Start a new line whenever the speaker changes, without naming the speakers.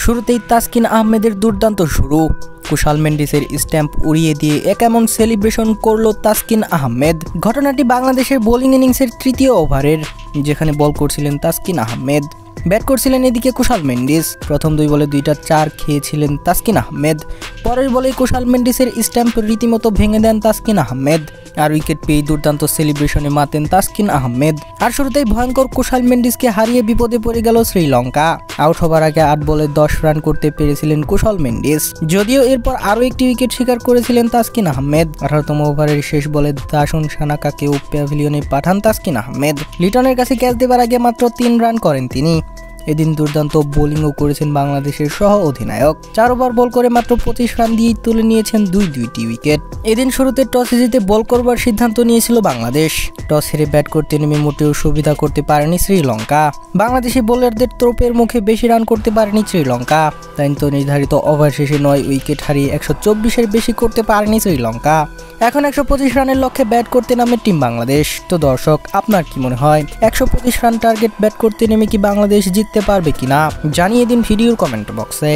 শুরুতেই তাসকিন আহমেদের দুর্দান্ত শুরু। কুশাল মেন্ডিসের স্ট্যাম্প উড়িয়ে দিয়ে এমন সেলিব্রেশন করল তাসকিন আহমেদ। ঘটনাটি বাংলাদেশের বোলিং ইনিংসের তৃতীয় ওভারের, যেখানে বল করছিলেন তাসকিন আহমেদ, ব্যাট করছিলেন এদিকে কুশাল মেন্ডিস। প্রথম 2 বলে 2টা 4 খেয়েছিলেন তাসকিন আহমেদ। পরের বলে কুশাল মেন্ডিসের স্ট্যাম্প রীতিমতো ভেঙে দেন তাসকিন আহমেদ, আর উইকেট পেয়ে দুর্দান্ত সেলিব্রেশনে মাতেন তাসকিন আহমেদ। আর শুরুতেই ভয়ঙ্কর কুশাল মেন্ডিসকে হারিয়ে বিপদে পড়ে গেল শ্রীলঙ্কা। আউট হবার আগে 8 বলে 10 রান করতে পেরেছিলেন কুশাল মেন্ডিস, যদিও এরপর আরও একটি উইকেট শিকার করেছিলেন তাসকিন আহমেদ। 18তম ওভারের শেষ বলে দাসুন সানাকাকেও প্যাভিলিয়নে পাঠান তাসকিন আহমেদ। লিটনের কাছে ক্যাচ দেবার আগে মাত্র 3 রান করেন তিনি। এদিন দুর্দান্ত বোলিংও করেছেন বাংলাদেশের সহ অধিনায়ক। 4 ওভার বল করে মাত্র 25 রান দিয়েই তুলে নিয়েছেন দুইটি উইকেট। এদিন শুরুতে টসে জিতে বল করবার সিদ্ধান্ত নিয়েছিল বাংলাদেশ। টস হেরে ব্যাট করতে নেমে মোটেও সুবিধা করতে পারেনি শ্রীলঙ্কা। বাংলাদেশি বোলারদের তোপের মুখে বেশি রান করতে পারেনি শ্রীলঙ্কা। তাই তো নির্ধারিত ওভার শেষে 9 উইকেট হারিয়ে 124-এর বেশি করতে পারেনি শ্রীলঙ্কা। এখন 125 রানের লক্ষ্যে ব্যাট করতে নামে টিম বাংলাদেশ। তো দর্শক, আপনার কি মনে হয় 125 রান টার্গেট ব্যাট করতে নেমে কি বাংলাদেশ জিততে পারবে কিনা? জানিয়ে দিন ভিডিওর কমেন্ট বক্সে।